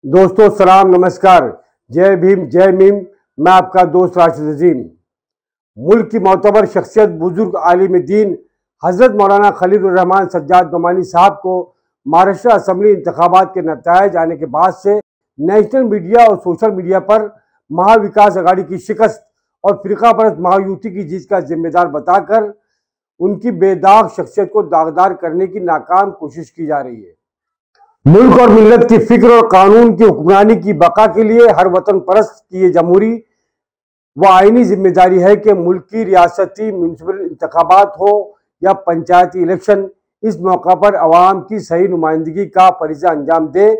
दोस्तों सलाम नमस्कार, जय भीम जय मीम। मैं आपका दोस्त राशिद अजीम। मुल्क की मोतबर शख्सियत बुजुर्ग आलिम दीन हज़रत मौलाना खलीलुर रहमान सज्जाद नोमानी साहब को महाराष्ट्र असम्बली इंतखाबात के नतायज आने के बाद से नेशनल मीडिया और सोशल मीडिया पर महाविकास अघाड़ी की शिकस्त और फिरका परस्त महायुति की जीत का जिम्मेदार बताकर उनकी बेदाग शख्सियत को दागदार करने की नाकाम कोशिश की जा रही है। मुल्क और मिल्लत की फिक्र और कानून की हुक्मरानी की बका के लिए हर वतन परस्त की ये जमहूरी व आईनी जिम्मेदारी है कि मुल्क की रियासती म्यूनसिपल इंतखाबात हो या पंचायती इलेक्शन, इस मौका पर अवाम की सही नुमाइंदगी का फरीज़ा अंजाम दे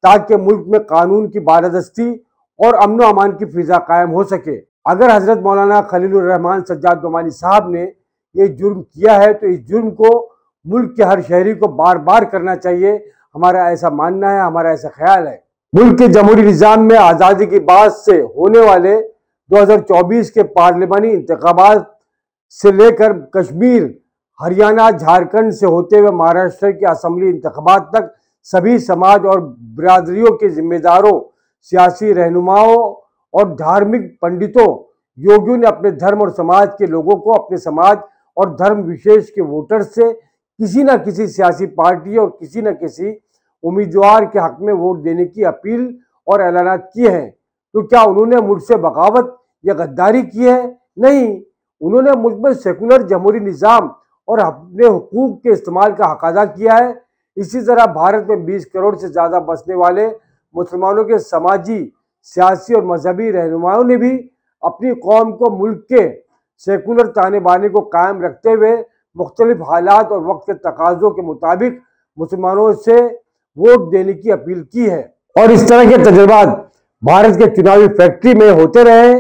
ताकि मुल्क में कानून की बालादस्ती और अमन व अमान की फिजा कायम हो सके। अगर हजरत मौलाना खलीलुर रहमान सज्जाद नोमानी साहब ने ये जुर्म किया है तो इस जुर्म को मुल्क के हर शहरी को बार बार करना चाहिए। हमारा ऐसा मानना है, हमारा ऐसा ख्याल है। मुल्क के जमहूरी निज़ाम में आज़ादी के बाद से होने वाले 2024 के पार्लिमानी इंतखाबात से लेकर कश्मीर, हरियाणा, झारखंड से होते हुए महाराष्ट्र के असम्बली इंतखाबात तक सभी समाज और बिरादरियों के जिम्मेदारों, सियासी रहनुमाओं और धार्मिक पंडितों, योगियों ने अपने धर्म और समाज के लोगों को अपने समाज और धर्म विशेष के वोटर से किसी न किसी सियासी पार्टी और किसी न किसी उम्मीदवार के हक में वोट देने की अपील और ऐलानात किए हैं। तो क्या उन्होंने मुझसे बगावत या गद्दारी की है? नहीं, उन्होंने मुझ में सेकुलर जमहूरी निज़ाम और अपने हुकूक के इस्तेमाल का हक अदा किया है। इसी तरह भारत में 20 करोड़ से ज़्यादा बसने वाले मुसलमानों के समाजी, सियासी और मजहबी रहनुमाओं ने भी अपनी कौम को मुल्क के सेकुलर ताने बाने को कायम रखते हुए मुख्तलिफ हालात और वक्त के तकाज़ों के मुताबिक मुसलमानों से वोट देने की अपील की है। और इस तरह के तजुर्बात भारत के चुनावी फैक्ट्री में होते रहे,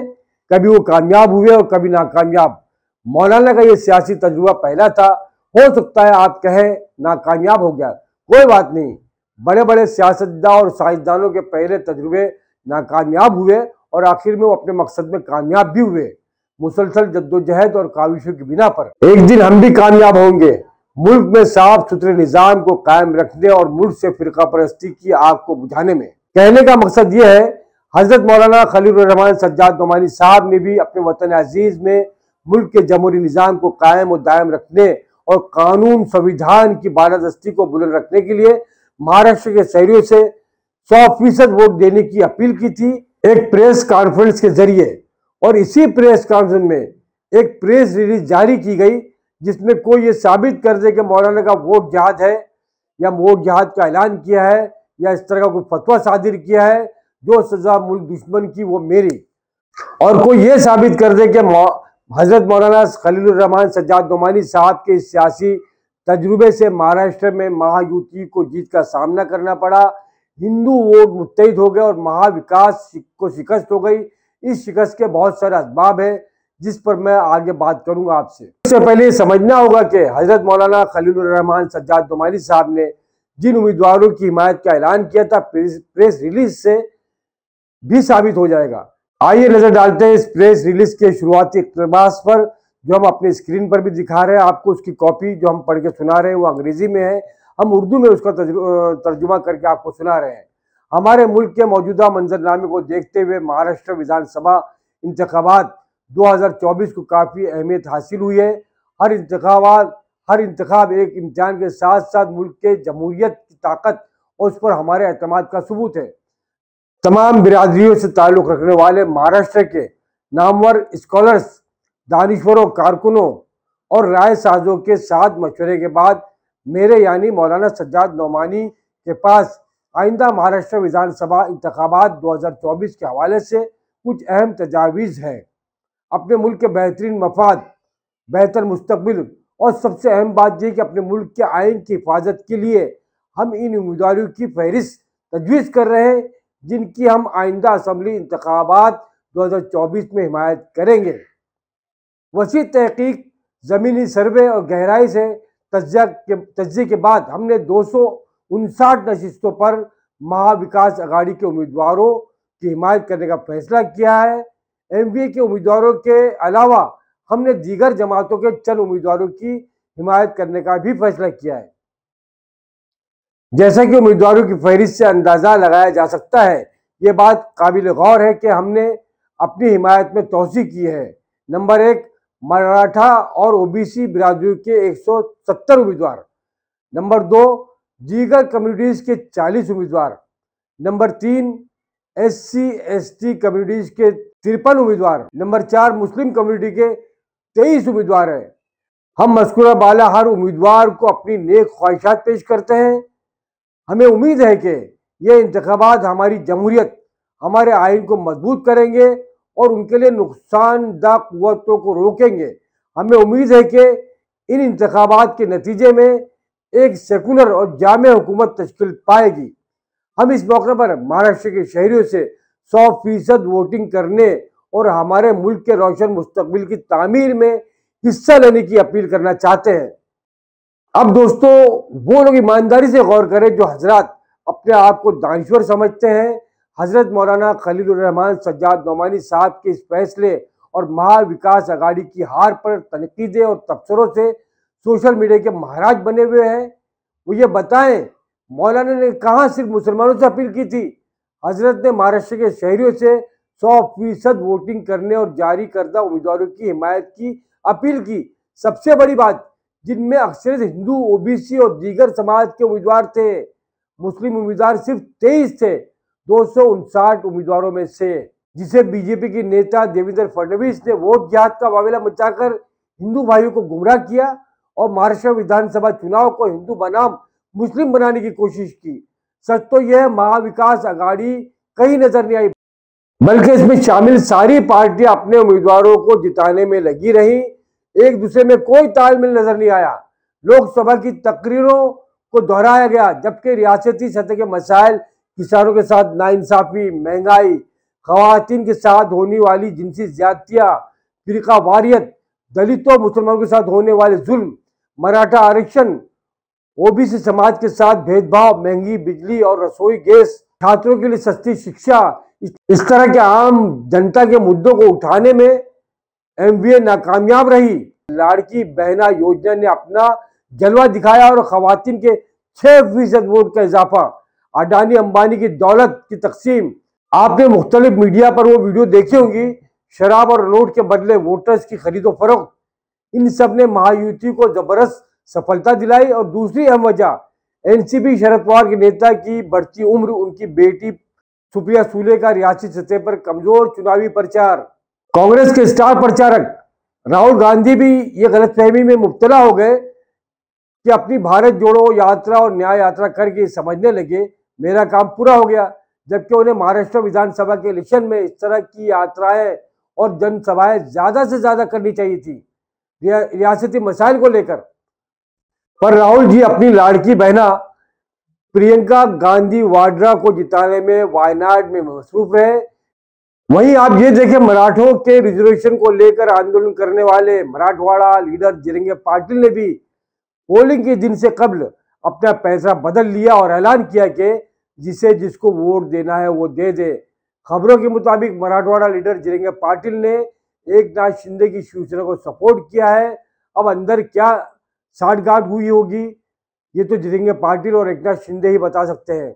कभी वो कामयाब हुए और कभी नाकामयाब। मौलाना का ये सियासी तजुर्बा पहला था, हो सकता है आप कहें नाकामयाब हो गया, कोई बात नहीं। बड़े बड़े सियासतदान और साइंसदानों के पहले तजुर्बे नाकामयाब हुए और आखिर में वो अपने मकसद में कामयाब भी हुए, मुसलसल जद्दोजहद और काविशों की बिना पर। एक दिन हम भी कामयाब होंगे। मुल्क में साफ सुथरे निज़ाम को कायम रखने और मुल्क से फिरका परस्ती की आग को बुझाने में। कहने का मकसद यह है, हजरत मौलाना खलीलुर रहमान सज्जाद नोमानी साहब ने भी अपने वतन अजीज में मुल्क के जमहूरी निज़ाम को कायम और दायम रखने और कानून संविधान की बालादस्ती को बुलंद रखने के लिए महाराष्ट्र के शहरियों से 100% वोट देने की अपील की थी एक प्रेस कॉन्फ्रेंस के जरिए। और इसी प्रेस कॉन्फ्रेंस में एक प्रेस रिलीज जारी की गई जिसमें कोई ये साबित कर दे कि मौलाना का वोट जिहाद है या वोट जिहाद का ऐलान किया है या इस तरह का कोई फतवा सादिर किया है, जो सजा मुल्क दुश्मन की वो मेरी। और कोई ये साबित कर दे कि हजरत मौलाना खलीलुर रहमान सज्जाद नोमानी साहब के सियासी तजुर्बे से महाराष्ट्र में महायुति को जीत का सामना करना पड़ा, हिंदू वोट मुत्तहिद हो गए और महाविकास को शिकस्त हो गई। इस शिकस्त के बहुत सारे असबाब है जिस पर मैं आगे बात करूंगा आपसे। इससे पहले समझना होगा कि हजरत मौलाना खलीलुर रहमान सज्जाद नोमानी साहब ने जिन उम्मीदवारों की हिमायत का ऐलान किया था प्रेस रिलीज से भी साबित हो जाएगा। आइए नजर डालते हैं इस प्रेस रिलीज के शुरुआती इक़्तिबास पर, जो हम अपने स्क्रीन पर भी दिखा रहे हैं आपको। उसकी कॉपी जो हम पढ़ के सुना रहे हैं वो अंग्रेजी में है, हम उर्दू में उसका तर्जुमा करके आपको सुना रहे हैं। हमारे मुल्क के मौजूदा मंजरनामे को देखते हुए महाराष्ट्र विधानसभा इंतखाबात 2024 को काफ़ी अहमियत हासिल हुई है। हर इंतखाब एक इम्तिहान के साथ साथ मुल्क के जमहूरियत की ताकत और उस पर हमारे एतमाद का सबूत है। तमाम बिरादरियों से ताल्लुक़ रखने वाले महाराष्ट्र के नामवर स्कॉलर्स, दानिश्वरों, कारकुनों और राय साजों के साथ मशवरे के बाद मेरे यानी मौलाना सज्जाद नोमानी के पास आइंदा महाराष्ट्र विधानसभा इंतखाबात 2024 के हवाले से कुछ अहम तजावीज़ हैं। अपने मुल्क के बेहतरीन मफाद, बेहतर मुस्तकबिल और सबसे अहम बात यह कि अपने मुल्क के आइन की हिफाजत के लिए हम इन उम्मीदवारों की फहरिस्त तजवीज़ कर रहे हैं जिनकी हम आइंदा असम्बली इंतखाबात 2024 में हिमायत करेंगे। वसी तहकीक, ज़मीनी सर्वे और गहराई से तज्ज़िये के बाद हमने 259 नशिस्तों पर महाविकास अघाड़ी के उम्मीदवारों की हिमायत करने का फैसला किया है। एमवीए के उम्मीदवारों के अलावा हमने दीगर जमातों के चंद उम्मीदवारों की हिमायत करने का भी फैसला किया है। जैसा कि उम्मीदवारों की फहरिस्त से अंदाजा लगाया जा सकता है, ये बात काबिल गौर है कि हमने अपनी हिमायत में तोसी की है। नंबर 1, मराठा और ओबीसी बिरादरी के 170 उम्मीदवार। नंबर 2, दीगर कम्युनिटीज के 40 उम्मीदवार। नंबर 3, एससी एसटी कम्युनिटीज के 53 उम्मीदवार। नंबर 4, मुस्लिम कम्युनिटी के 23 उम्मीदवार है। हम मज़कूरा बाला हर उम्मीदवार को अपनी नेक ख्वाहिशात पेश करते हैं। हमें उम्मीद है कि ये इंतखाबात हमारी जमहूरियत, हमारे आइन को मजबूत करेंगे और उनके लिए नुकसानदा कुव्वतों को रोकेंगे। हमें उम्मीद है कि इन इंतखाबात के नतीजे में एक सेकुलर और जामे हुकूमत तश्कील पाएगी। हम इस मौके पर महाराष्ट्र के शहरियों से 100% वोटिंग करने और हमारे मुल्क के रोशन मुस्तकबिल की तामीर में हिस्सा लेने की अपील करना चाहते हैं। अब दोस्तों, वो लोग ईमानदारी से गौर करें जो हजरात अपने आप को दानिश्वर समझते हैं। हजरत मौलाना खलीलुर रहमान सज्जाद नोमानी साहब के इस फैसले और महा विकास अघाड़ी की हार पर तनकीदे और तबसरों से सोशल मीडिया के महाराज बने हुए हैं। वो ये बताएं, मौलाना ने कहाँ सिर्फ मुसलमानों से अपील की थी? हजरत ने महाराष्ट्र के शहरियों से 100% वोटिंग करने और जारी करदा उम्मीदवारों की हिमायत की अपील की। सबसे बड़ी बात, जिनमें अक्सर हिंदू, ओबीसी और दीगर समाज के उम्मीदवार थे। मुस्लिम उम्मीदवार सिर्फ 23 थे 259 उम्मीदवारों में से, जिसे बीजेपी की नेता देवेंद्र फडणवीस ने वोट जिहाद का वावेला मचाकर हिंदू भाइयों को गुमराह किया और महाराष्ट्र विधानसभा चुनाव को हिंदू बनाम मुस्लिम बनाने की कोशिश की। सच तो यह महाविकास अघाड़ी कहीं नजर नहीं आई, बल्कि इसमें शामिल सारी पार्टियां अपने उम्मीदवारों को जिताने में लगी रही। एक दूसरे में कोई तालमेल नजर नहीं आया। लोकसभा की तकरीरों को दोहराया गया, जबकि रियासती सतह के मसाइल, किसानों के साथ नाइंसाफी, महंगाई, खवातीन के साथ होने वाली जिनसी ज्यादतियां, फिरका वारियत, दलितों मुसलमानों के साथ होने वाले जुल्म, मराठा आरक्षण, ओबीसी समाज के साथ भेदभाव, महंगी बिजली और रसोई गैस, छात्रों के लिए सस्ती शिक्षा, इस तरह के आम जनता के मुद्दों को उठाने में एमवीए नाकामयाब रही। लाड़की बहना योजना ने अपना जलवा दिखाया और खवातीन के 6% वोट का इजाफा, अडानी अंबानी की दौलत की तकसीम। आपने मुख्तलिफ मीडिया पर वो वीडियो देखी होंगी, शराब और नोट के बदले वोटर्स की खरीदो फरोख्त। इन सब ने महायुति को जबरदस्त सफलता दिलाई। और दूसरी अहम वजह, एनसीपी शरद पवार के नेता की बढ़ती उम्र, उनकी बेटी सुप्रिया सूले का रियासती सतह पर कमजोर चुनावी प्रचार। कांग्रेस के स्टार प्रचारक राहुल गांधी भी ये गलतफहमी में मुब्तला हो गए कि अपनी भारत जोड़ो यात्रा और न्याय यात्रा करके समझने लगे मेरा काम पूरा हो गया, जबकि उन्हें महाराष्ट्र विधानसभा के इलेक्शन में इस तरह की यात्राएं और जनसभाएं ज्यादा से ज्यादा करनी चाहिए थी रियासती मसाइल को लेकर। पर राहुल जी अपनी लाड़की बहना प्रियंका गांधी वाड्रा को जिताने में वायनाड में मसरूफ रहे। वहीं आप ये देखें, मराठों के रिजर्वेशन को लेकर आंदोलन करने वाले मराठवाड़ा लीडर जिरंगे पाटिल ने भी पोलिंग के दिन से कबल अपना पैसा बदल लिया और ऐलान किया कि जिसे जिसको वोट देना है वो दे दे। खबरों के मुताबिक मराठवाड़ा लीडर जिरंगे पाटिल ने एकनाथ शिंदे की शिवसेना को सपोर्ट किया है। अब अंदर क्या साठगांठ हुई होगी, ये तो जिरंगे पाटिल और एकनाथ शिंदे ही बता सकते हैं।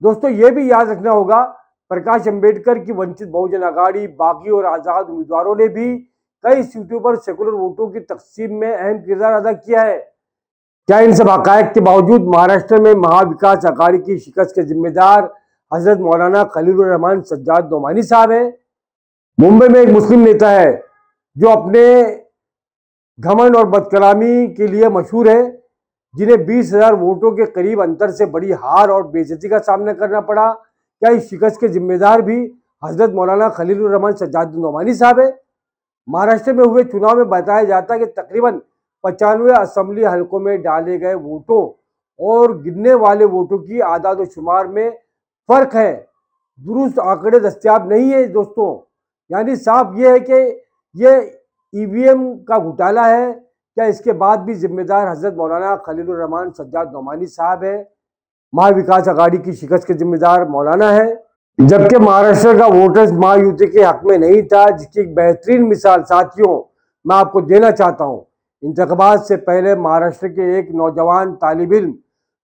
दोस्तों, ये भी याद रखना होगा, प्रकाश अंबेडकर की वंचित बहुजन अघाड़ी, बागी और आजाद उम्मीदवारों ने भी कई सीटों पर सेकुलर वोटों की तकसीम में अहम किरदार अदा किया है। क्या इन सब हकायक के बावजूद महाराष्ट्र में महाविकास अघाड़ी की शिकस्त के जिम्मेदार हजरत मौलाना खलीलुर रहमान सज्जाद नोमानी साहब है? मुंबई में एक मुस्लिम नेता है जो अपने घमंड और बदकलामी के लिए मशहूर है, जिन्हें 20,000 वोटों के करीब अंतर से बड़ी हार और बेइज्जती का सामना करना पड़ा। क्या इस शिकस्त के जिम्मेदार भी हजरत मौलाना खलीलुर रहमान सज्जाद नोमानी साहब है? महाराष्ट्र में हुए चुनाव में बताया जाता है कि तकरीबन 95 असेंबली हलकों में डाले गए वोटों और गिनने वाले वोटों की आदाद व शुमार में फर्क है। दुरुस्त आंकड़े दस्तियाब नहीं है दोस्तों। यानी साफ ये है कि ये ईवीएम का घोटाला है। क्या इसके बाद भी जिम्मेदार हजरत मौलाना खलीलुर रहमान सज्जाद नोमानी साहब है? महाविकास अघाड़ी की शिकस्त के जिम्मेदार मौलाना है, जबकि महाराष्ट्र का वोटर्स महायुति के हक में नहीं था, जिसकी एक बेहतरीन मिसाल साथियों मैं आपको देना चाहता हूं। इंतखाबात से पहले महाराष्ट्र के एक नौजवान तालिब इल्म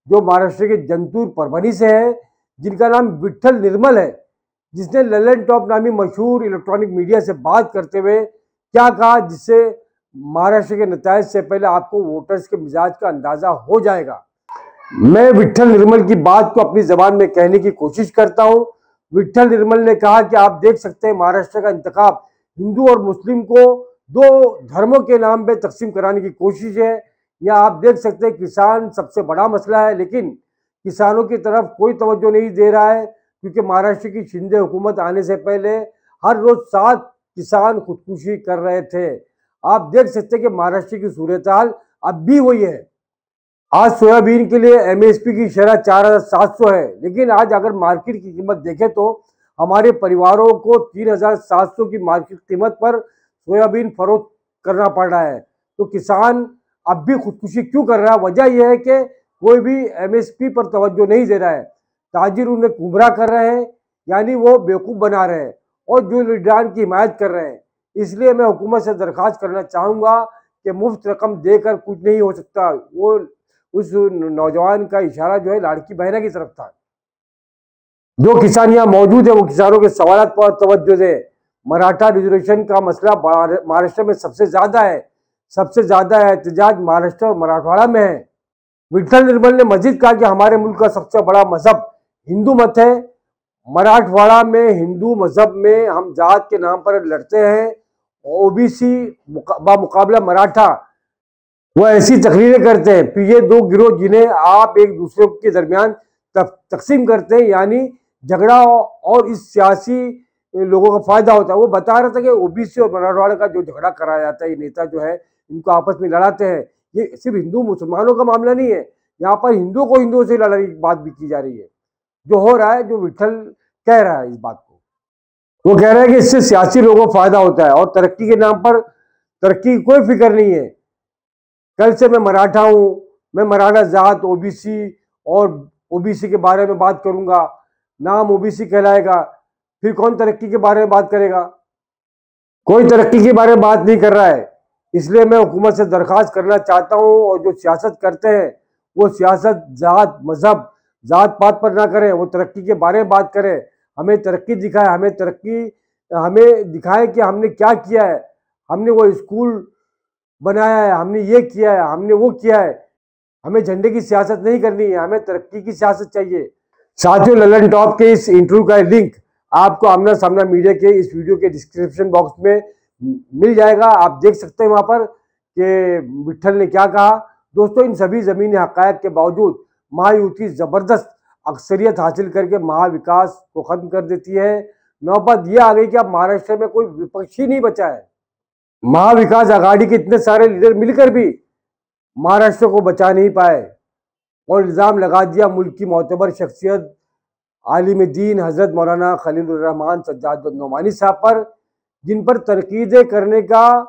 जो महाराष्ट्र के जंतूर परभणी से है, जिनका नाम विट्ठल निर्मल है, जिसने ललन टॉप नामी मशहूर इलेक्ट्रॉनिक मीडिया से बात करते हुए क्या कहा, जिससे महाराष्ट्र के नतायज से पहले आपको वोटर्स के मिजाज का अंदाजा हो जाएगा। मैं विट्ठल निर्मल की बात को अपनी जबान में कहने की कोशिश करता हूं। विट्ठल निर्मल ने कहा कि आप देख सकते हैं महाराष्ट्र का इंतखाब हिंदू और मुस्लिम को दो धर्मों के नाम पे तकसीम कराने की कोशिश है। या आप देख सकते हैं किसान सबसे बड़ा मसला है, लेकिन किसानों की तरफ कोई तवज्जो नहीं दे रहा है, क्योंकि महाराष्ट्र की शिंदे हुकूमत आने से पहले हर रोज 7 किसान खुदकुशी कर रहे थे। आप देख सकते हैं कि महाराष्ट्र की सूरत हाल अब भी वही है। आज सोयाबीन के लिए एमएसपी की शरह 4700 है, लेकिन आज अगर मार्केट की कीमत देखें तो हमारे परिवारों को 3700 की मार्केट कीमत पर सोयाबीन फरोख्त करना पड़ रहा है। तो किसान अब भी खुदकुशी क्यों कर रहा है? वजह यह है कि कोई भी एमएसपी पर तवज्जो नहीं दे रहा है। ताजिर उन्हें गुमराह कर रहे हैं, यानी वो बेवकूफ़ बना रहे हैं और जो लीडरान की हिमायत कर रहे हैं। इसलिए मैं हुकूमत से दरख्वास्त करना चाहूँगा कि मुफ्त रकम देकर कुछ नहीं हो सकता। वो उस नौजवान का इशारा जो है लाड़की बहना की तरफ था। जो किसान यहाँ मौजूद है वो किसानों के सवाल पर तवज्जो दे। मराठा रिजर्वेशन का मसला महाराष्ट्र में सबसे ज्यादा है। सबसे ज्यादा एहतजाज महाराष्ट्र और मराठवाड़ा में है। विट्ठल निर्मल ने मजीद कहा कि हमारे मुल्क का सबसे बड़ा मजहब हिंदू मत है। मराठवाड़ा में हिंदू मजहब में हम जात के नाम पर लड़ते हैं। ओबीसी मुकाबला मराठा वो ऐसी तकरीरें करते हैं। फिर ये दो गिरोह जिन्हें आप एक दूसरे के दरमियान तकसीम करते हैं, यानी झगड़ा और इस सियासी लोगों का फायदा होता है। वो बता रहा था कि ओबीसी और मराठवाड़ा का जो झगड़ा कराया जाता है, ये नेता जो है इनको आपस में लड़ाते हैं। ये सिर्फ हिंदू मुसलमानों का मामला नहीं है, यहाँ पर हिंदुओं को हिंदुओं से लड़ाने की बात भी की जा रही है। जो हो रहा है, जो विट्ठल कह रहा है इस बात को, वो कह रहा है कि इससे सियासी लोगों को फायदा होता है और तरक्की के नाम पर तरक्की की कोई फिक्र नहीं है। कल से मैं मराठा हूँ, मैं मराठा जात ओबीसी और ओबीसी के बारे में बात करूंगा। नाम ओबीसी कहलाएगा, फिर कौन तरक्की के बारे में बात करेगा? कोई तरक्की के बारे में बात नहीं कर रहा है। इसलिए मैं हुकूमत से दरख्वास्त करना चाहता हूँ, और जो सियासत करते हैं वो सियासत जात मजहब जात पात पर ना करें, वो तरक्की के बारे में बात करें। हमें तरक्की दिखाए, हमें दिखाए कि हमने क्या किया है। हमने वो स्कूल बनाया है, हमने ये किया है, हमने वो किया है। हमें झंडे की सियासत नहीं करनी है, हमें तरक्की की सियासत चाहिए। साथियों, ललन टॉप के इस इंटरव्यू का लिंक आपको आमना सामना मीडिया के इस वीडियो के डिस्क्रिप्शन बॉक्स में मिल जाएगा। आप देख सकते हैं वहां पर कि विट्ठल ने क्या कहा। दोस्तों, इन सभी जमीनी हकायक के बावजूद महायुति जबरदस्त अक्सरियत हासिल करके महाविकास को खत्म कर देती है। नौबत यह आ गई कि अब महाराष्ट्र में कोई विपक्षी नहीं बचा है। महाविकास आघाड़ी के इतने सारे लीडर मिलकर भी महाराष्ट्र को बचा नहीं पाए और इल्जाम लगा दिया मुल्क की मोतबर शख्सियत आलिम दीन हजरत मौलाना खलीलुर रहमान सज्जाद नोमानी साहब पर, जिन पर तनकीदें करने का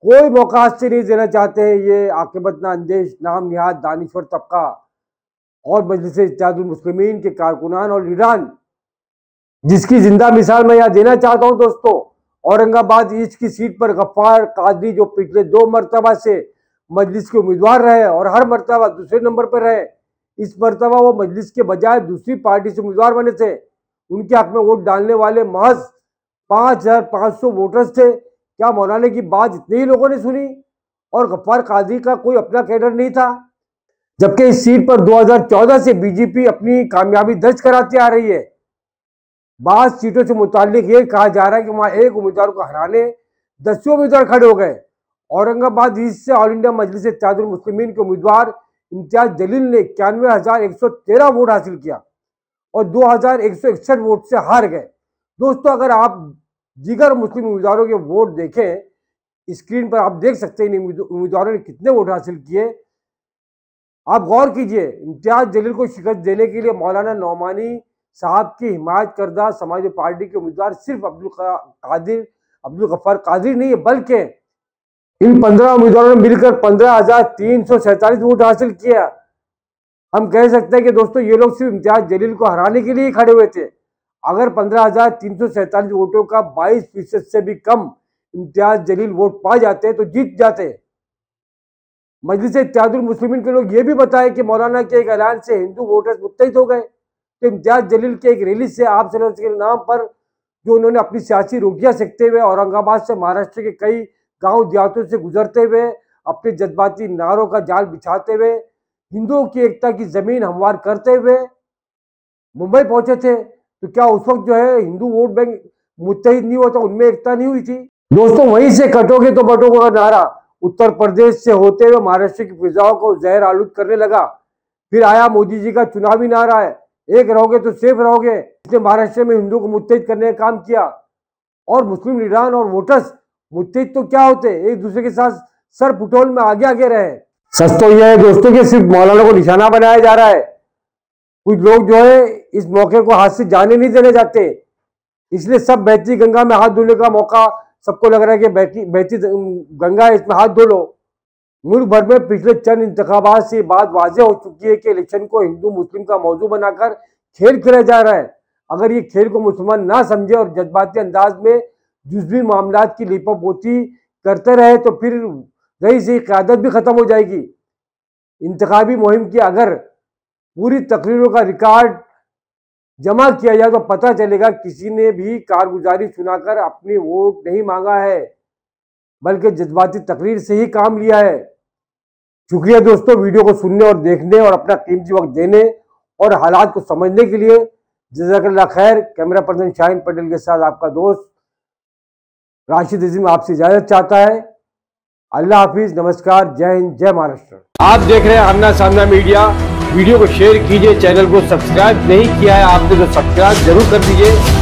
कोई मौका हाथ से नहीं देना चाहते हैं ये आकिबत ना अंदेश नाम निहाद दानिश्वर तबका और मजलिस इत्तेहादुल मुस्लिमीन के कारकुनान और लीडरान, जिसकी जिंदा मिसाल मैं यहाँ देना चाहता हूँ। दोस्तों, औरंगाबाद ईस्ट की सीट पर गफ्फार कादरी, जो पिछले 2 मरतबा से मजलिस के उम्मीदवार रहे और हर मरतबा दूसरे नंबर पर रहे, इस मरतबा वो मजलिस के बजाय दूसरी पार्टी से उम्मीदवार बने थे। उनके हक में वोट डालने वाले महज 5500 वोटर्स थे। क्या मौलाना की बात इतने ही लोगों ने सुनी? और गफ्फार कादरी का कोई अपना कैडर नहीं था? जबकि इस सीट पर 2014 से बीजेपी अपनी कामयाबी दर्ज कराती आ रही है। बाद सीटों से मुतालिक ये कहा जा रहा है कि वहां एक उम्मीदवार को हराने 10 उम्मीदवार खड़े हो गए। औरंगाबाद ईस्ट से ऑल इंडिया मजलिस इत्तेहादुल मुस्लिमीन के उम्मीदवार इम्तियाज जलील ने 91,113 वोट हासिल किया और 2,161 वोट से हार गए। दोस्तों, अगर आप दीगर मुस्लिम उम्मीदवारों के वोट देखें, स्क्रीन पर आप देख सकते हैं इन उम्मीदवारों ने कितने वोट हासिल किए। आप गौर कीजिए, इम्तियाज जलील को शिकस्त देने के लिए मौलाना नौमानी साहब की हिमायत करदा समाजवादी पार्टी के उम्मीदवार सिर्फ अब्दुल गफ्फार कादरी नहीं है, बल्कि इन 15 उम्मीदवारों ने मिलकर 15,347 वोट हासिल किया। हम कह सकते हैं कि दोस्तों, ये लोग सिर्फ इम्तियाज जलील को हराने के लिए खड़े हुए थे। अगर 15,347 वोटों का 22% से भी कम इम्तियाज जलील वोट पा जाते तो जीत जाते। मजलिस इत्तेहादुल मुस्लिमीन के लोग ये भी बताए कि मौलाना के एक ऐलान से हिंदू वोटर्स मुत्तहिद हो गए। तो इम्तियाज जलील के एक रैली से आप सल्लल्लाहु अलैहि वसल्लम के नाम पर जो उन्होंने अपनी सियासी रोटियां सेकते हुए औरंगाबाद से महाराष्ट्र के कई गांव देहातों से गुजरते हुए अपने जज्बाती नारों का जाल बिछाते हुए हिंदुओं की एकता की जमीन हमवार करते हुए मुंबई पहुंचे थे, तो क्या उस वक्त जो है हिंदू वोट बैंक मुत्तहिद नहीं हुआ था, उनमें एकता नहीं हुई थी? दोस्तों, वहीं से कटोगे तो बटोगे का नारा उत्तर प्रदेश से होते हुए महाराष्ट्र की फिजाओं को जहर आलूद करने लगा। फिर आया मोदी जी का चुनावी नारा है, एक रहोगे तो सेफ रहोगे। इसने महाराष्ट्र में हिंदुओं को मुत्तहिद करने का काम किया और मुस्लिम लीडरान और वोटर्स मुत्तहिद तो क्या होते, एक दूसरे के साथ सर पुटोल में आगे आगे रहे। सच तो यह है दोस्तों कि सिर्फ मौलाना को निशाना बनाया जा रहा है। कुछ लोग जो है इस मौके को हाथ से जाने नहीं देने जाते, इसलिए सब बहती गंगा में हाथ धोने का मौका सबको लग रहा है कि बहती गंगा इसमें हाथ धो लो। मुल्क भर में पिछले चंद इंतखाबात से बात वाज़ेह हो चुकी है कि इलेक्शन को हिंदू मुस्लिम का मौजू बनाकर खेल खेला जा रहा है। अगर ये खेल को मुसलमान ना समझे और जज्बाती अंदाज में जुज़वी मामलात की लिपापोती करते रहे तो फिर रही सही क़यादत भी ख़त्म हो जाएगी। इंतखाबी मुहिम की अगर पूरी तकरीरों का रिकॉर्ड जमा किया जाए तो पता चलेगा किसी ने भी कारगुजारी सुनाकर अपनी वोट नहीं मांगा है, बल्कि जज्बाती तकरीर से ही काम लिया है। शुक्रिया दोस्तों, वीडियो को सुनने और देखने और अपना कीमती वक्त देने और हालात को समझने के लिए। जज़ाकल्लाह खैर। कैमरा पर्सन शाहीन पटेल के साथ आपका दोस्त राशिद अजीम आपसे इजाजत चाहता है। अल्लाह हाफिज, नमस्कार, जय हिंद, जय महाराष्ट्र। आप देख रहे हैं आमना सामना मीडिया। वीडियो को शेयर कीजिए, चैनल को सब्सक्राइब नहीं किया है आपने तो सब्सक्राइब जरूर कर दीजिए